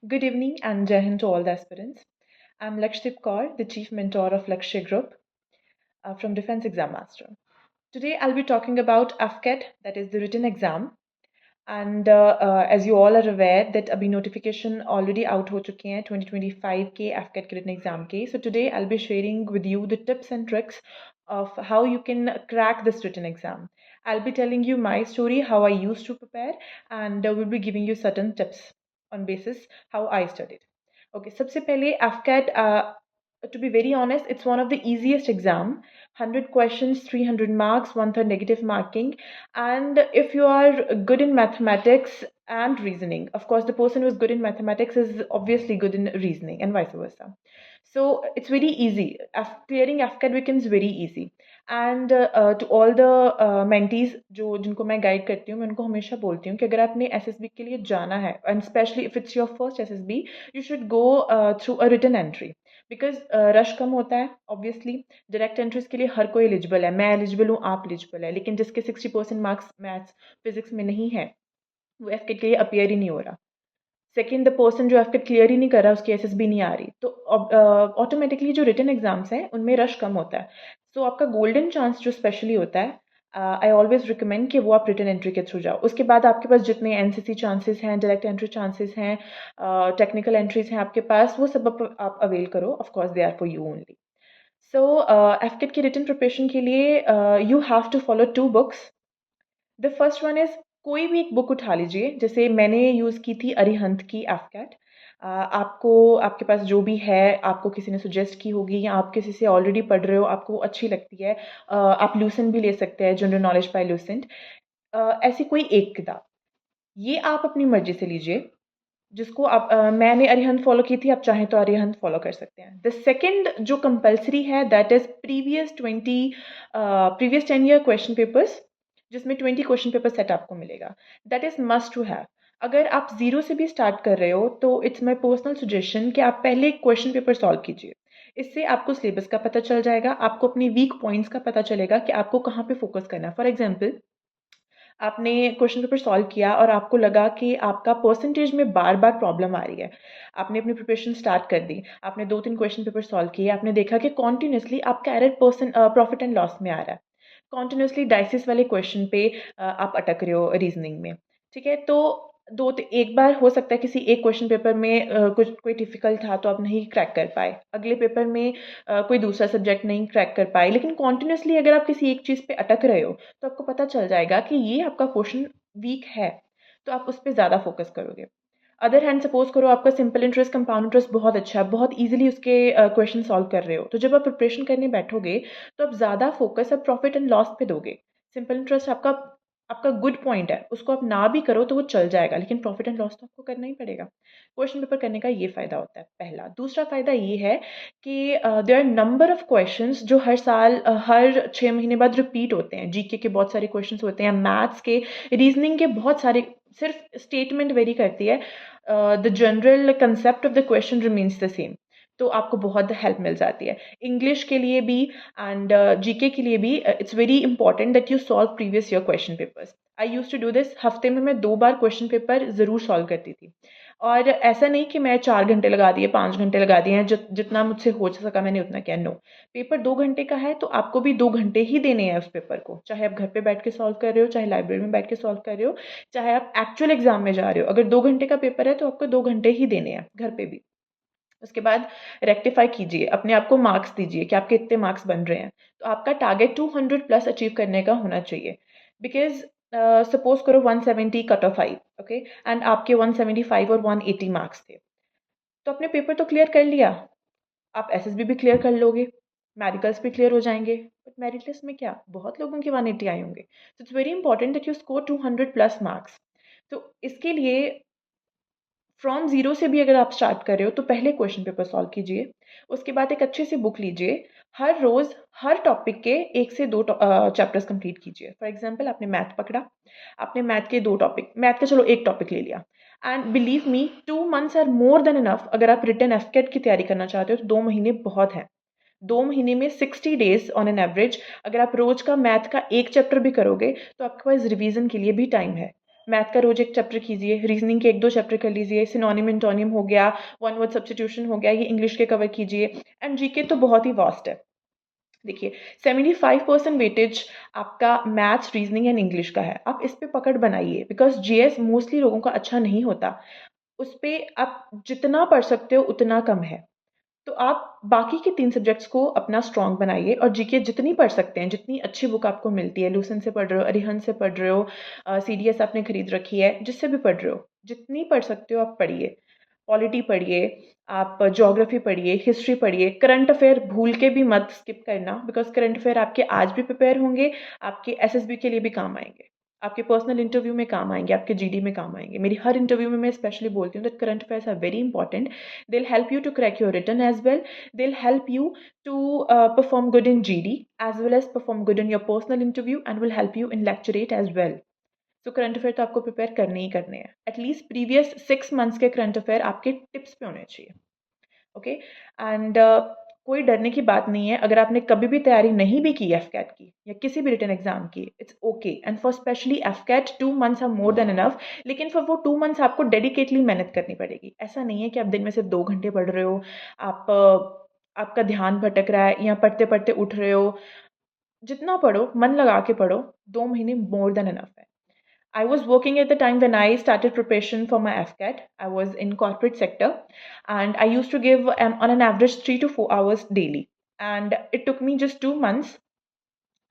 Good evening and Jai Hind to all the aspirants. I'm Lakshdeep Kaur, the Chief Mentor of Lakshya Group from Defense Exam Master. Today I'll be talking about AFCAT, that is the written exam. And as you all are aware that अभी notification already out हो चुके हैं 2025 के AFCAT के written exam के. So today I'll be sharing with you the tips and tricks of how you can crack this written exam. I'll be telling you my story, how I used to prepare, and we'll be giving you certain tips on basis how I studied. Okay, सबसे पहले AFCAT, to be very honest, it's one of the easiest exam. 100 questions, 300 marks, one third negative marking. And if you are good in mathematics and reasoning, of course, the person who is good in mathematics is obviously good in reasoning and vice versa. So it's very easy. Clearing AFCAT becomes very easy. And to all the mentees जो जिनको मैं guide करती हूँ, मैं उनको हमेशा बोलती हूँ कि अगर आपने एसएसबी के लिए जाना है, and specially if it's your first SSB, you should go through a written entry. Because rush कम होता है ऑब्वियसली. डायरेक्ट एंट्रीज के लिए हर कोई एलिजिबल है, मैं एलिजिबल हूँ, आप एलिजिबल है, लेकिन जिसके 60% मार्क्स मैथ्स फिजिक्स में नहीं है वो एफकेट के लिए अपीयर ही नहीं हो रहा. सेकेंड, द पर्सन जो एफकेट क्लियर ही नहीं कर रहा, उसकी एसएसबी नहीं आ रही, तो ऑटोमेटिकली जो रिटन एग्जाम्स हैं उनमें रश कम होता है. सो आपका गोल्डन चांस जो स्पेशली होता है, आई ऑलवेज रिकमेंड कि वो आप रिटन एंट्री के थ्रू जाओ. उसके बाद आपके पास जितने एनसीसी चांसेस हैं, डायरेक्ट एंट्री चांसेस हैं, टेक्निकल एंट्रीज हैं आपके पास, वो सब आप अवेल करो. Of course they are for you only. So AFCAT की रिटन प्रिपरेशन के लिए you have to follow 2 books. The first one is, कोई भी एक बुक उठा लीजिए. जैसे मैंने यूज़ की थी अरिहंत की एफकेट. आपको आपके पास जो भी है, आपको किसी ने सजेस्ट की होगी या आप किसी से ऑलरेडी पढ़ रहे हो, आपको वो अच्छी लगती है, आप लूसेंट भी ले सकते हैं, जनरल नॉलेज बाय लूसेंट. ऐसी कोई एक किताब, ये आप अपनी मर्जी से लीजिए. जिसको आप मैंने अरिहंत फॉलो की थी, आप चाहें तो अरिहंत फॉलो कर सकते हैं. द सेकंड जो कंपलसरी है, that is previous 10 year question papers, जिसमें 20 क्वेश्चन पेपर सेट आपको मिलेगा. That is must to have. अगर आप जीरो से भी स्टार्ट कर रहे हो तो इट्स माई पर्सनल सजेशन कि आप पहले क्वेश्चन पेपर सॉल्व कीजिए. इससे आपको सिलेबस का पता चल जाएगा, आपको अपनी वीक पॉइंट्स का पता चलेगा कि आपको कहाँ पे फोकस करना है. फॉर एग्जाम्पल, आपने क्वेश्चन पेपर सॉल्व किया और आपको लगा कि आपका परसेंटेज में बार बार प्रॉब्लम आ रही है. आपने अपनी प्रिपरेशन स्टार्ट कर दी, आपने 2-3 क्वेश्चन पेपर सॉल्व किए, आपने देखा कि कॉन्टिन्यूसली आपका एरर प्रॉफिट एंड लॉस में आ रहा है. कॉन्टिन्यूसली डाइसिस वाले क्वेश्चन पे आप अटक रहे हो रीजनिंग में. ठीक है, तो एक बार हो सकता है किसी एक क्वेश्चन पेपर में कुछ कोई डिफिकल्ट था तो आप नहीं क्रैक कर पाए, अगले पेपर में कोई दूसरा सब्जेक्ट नहीं क्रैक कर पाए, लेकिन कॉन्टिन्यूसली अगर आप किसी एक चीज़ पे अटक रहे हो तो आपको पता चल जाएगा कि ये आपका क्वेश्चन वीक है, तो आप उस पर ज़्यादा फोकस करोगे. अदर हैंड सपोज करो आपका सिंपल इंटरेस्ट, कंपाउंड इंटरेस्ट बहुत अच्छा है, बहुत इजीली उसके क्वेश्चन सॉल्व कर रहे हो, तो जब आप प्रिपरेशन करने बैठोगे तो आप ज़्यादा फोकस अब प्रॉफिट एंड लॉस पे दोगे. सिंपल इंटरेस्ट आपका आपका गुड पॉइंट है, उसको आप ना भी करो तो वो चल जाएगा, लेकिन प्रॉफिट एंड लॉस तो आपको करना ही पड़ेगा. क्वेश्चन पेपर करने का ये फ़ायदा होता है पहला. दूसरा फ़ायदा ये है कि there are number of questions जो हर साल हर 6 महीने बाद रिपीट होते हैं. जीके के बहुत सारे क्वेश्चंस होते हैं, मैथ्स के, रीजनिंग के बहुत सारे. सिर्फ स्टेटमेंट वेरी करती है, the general concept of the question remains the same. तो आपको बहुत हेल्प मिल जाती है. इंग्लिश के लिए भी एंड जीके के लिए भी it's very important that you solve previous year question papers. I use to do this. हफ्ते में मैं 2 बार क्वेश्चन पेपर ज़रूर सॉल्व करती थी. और ऐसा नहीं कि मैं 4 घंटे लगा दिए, 5 घंटे लगा दिए हैं, जितना मुझसे हो सका मैंने उतना किया. नो, पेपर 2 घंटे का है तो आपको भी 2 घंटे ही देने हैं उस पेपर को, चाहे आप घर पे बैठ के सॉल्व कर रहे हो, चाहे लाइब्रेरी में बैठ के सॉल्व कर रहे हो, चाहे आप एक्चुअल एग्जाम में जा रहे हो. अगर 2 घंटे का पेपर है तो आपको 2 घंटे ही देने हैं घर पे भी. उसके बाद रेक्टिफाई कीजिए, अपने आप को मार्क्स दीजिए कि आपके इतने मार्क्स बन रहे हैं. तो आपका टारगेट 200 प्लस अचीव करने का होना चाहिए. बिकॉज सपोज करो 170 cut off I, okay, and आपके 175 और 180 मार्क्स थे, तो अपने पेपर तो क्लियर कर लिया, आप एसएसबी भी क्लियर कर लोगे, मेडिकल्स भी क्लियर हो जाएंगे, बट मेरिट लिस्ट में क्या, बहुत लोगों के 180 आए होंगे. तो it's very important that you score 200 plus marks. तो इसके लिए फ्रॉम ज़ीरो से भी अगर आप स्टार्ट कर रहे हो तो पहले क्वेश्चन पेपर सॉल्व कीजिए. उसके बाद एक अच्छी सी बुक लीजिए, हर रोज़ हर टॉपिक के 1 से 2 चैप्टर्स कंप्लीट कीजिए. फॉर एग्जांपल, आपने मैथ पकड़ा, आपने मैथ के 2 टॉपिक, मैथ का चलो एक टॉपिक ले लिया, and believe me 2 months are more than enough. अगर आप रिटन एफकेट की तैयारी करना चाहते हो तो 2 महीने बहुत हैं. 2 महीने में 60 डेज ऑन एन एवरेज. अगर आप रोज का मैथ का एक चैप्टर भी करोगे तो आपके पास रिवीजन के लिए भी टाइम है. मैथ का रोज एक चैप्टर कीजिए, रीजनिंग के 1-2 चैप्टर कर लीजिए, सिनोनिम एंटोनिम हो गया, वन वर्ड सब्स्टिट्यूशन हो गया, ये इंग्लिश के कवर कीजिए। एंड जीके तो बहुत ही वास्ट है। देखिए 75% वेटेज आपका मैथ्स, रीजनिंग एंड इंग्लिश का है। आप इस पे पकड़ बनाइए, बिकॉज़ जीएस मोस्टली लोगों का अच्छा नहीं होता। उस पे आप जितना पढ़ सकते हो उतना कम है। तो आप बाकी के 3 सब्जेक्ट्स को अपना स्ट्रॉन्ग बनाइए और जीके जितनी पढ़ सकते हैं, जितनी अच्छी बुक आपको मिलती है, लूसेंट से पढ़ रहे हो, अरिहंत से पढ़ रहे हो, सीडीएस आपने खरीद रखी है, जिससे भी पढ़ रहे हो, जितनी पढ़ सकते हो आप पढ़िए। पॉलिटी पढ़िए, आप ज्योग्राफी पढ़िए, हिस्ट्री पढ़िए, करंट अफेयर भूल के भी मत स्किप करना, बिकॉज़ करंट अफेयर आपके आज भी प्रिपेयर होंगे, आपके एसएसबी के लिए भी काम आएँगे। आपके पर्सनल इंटरव्यू में काम आएँगे, आपके जीडी में काम आएँगे। मेरी हर इंटरव्यू में मैं स्पेशली बोलती हूँ that current affairs are very important. They'll help you to crack your written as well. They'll help you to perform good in GD as well as perform good in your personal interview and will help you in lecturate as well. So current affair तो आपको prepare करने ही करने हैं। At least previous 6 months के current affair आपके tips पे होने चाहिए। ओके एंड कोई डरने की बात नहीं है। अगर आपने कभी भी तैयारी नहीं भी की एफकैट की या किसी भी रिटन एग्जाम की, it's okay. And for specially AFCAT 2 months are more than enough. लेकिन फॉर वो 2 मंथ्स आपको डेडिकेटली मेहनत करनी पड़ेगी। ऐसा नहीं है कि आप दिन में सिर्फ 2 घंटे पढ़ रहे हो, आप आपका ध्यान भटक रहा है या पढ़ते पढ़ते उठ रहे हो। जितना पढ़ो, मन लगा के पढ़ो, 2 महीने मोर देन इनफ है। I was working at the time when I started preparation for my FCAT. I was in corporate sector and I used to give on an average 3 to 4 hours daily. And it took me just 2 months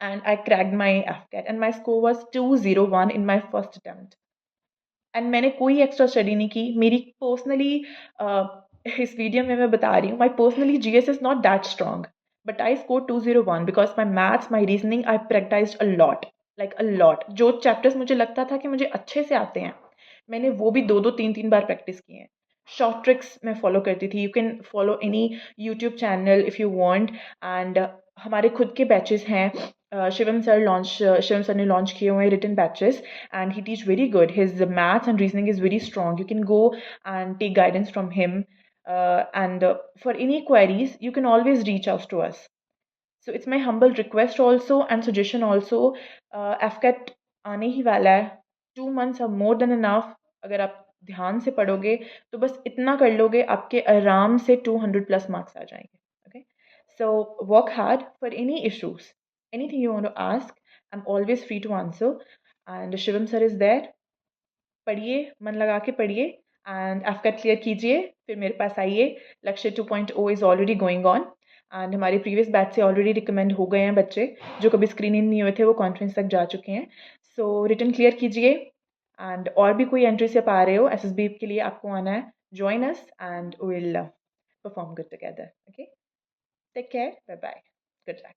and I cracked my FCAT and my score was 201 in my first attempt. And मैंने कोई extra study नहीं की। मेरी personally इस video में मैं बता रही हूँ, my personally GS is not that strong, but I score 201 because my maths, my reasoning I practised a lot, like a lot. जो चैप्टर्स मुझे लगता था कि मुझे अच्छे से आते हैं, मैंने वो भी 2-2 3-3 बार प्रैक्टिस किए हैं। शॉर्ट ट्रिक्स मैं फॉलो करती थी। You can follow any YouTube channel if you want. And हमारे खुद के बैचेस हैं। शिवम सर ने लॉन्च किए हुए हैं written batches and he teach very good. His maths and reasoning is very strong. You can go and take guidance from him. And for any queries, you can always reach out to us. So it's my humble request also and suggestion also. FCAT आने ही वाला है। 2 months are more than enough. अगर आप ध्यान से पढ़ोगे तो बस इतना कर लोगे, आपके आराम से 200+ मार्क्स आ जाएंगे। Okay? So work hard for any issues. Anything you want to ask, I'm always free to answer. And Shivam sir is there. पढ़िए, मन लगा के पढ़िए एंड एफकैट क्लियर कीजिए, फिर मेरे पास आइए। लक्ष्य 2.0 is already going on and हमारे प्रीवियस बैच से ऑलरेडी रिकमेंड हो गए हैं बच्चे। जो कभी स्क्रीन इन नहीं हुए थे वो कॉन्फ्रेंस तक जा चुके हैं। सो रिटन क्लियर कीजिए एंड और भी कोई एंट्री से पा रहे हो एसएसबी के लिए आपको आना है, join us and will perform good together. Okay, take care, bye bye, good luck.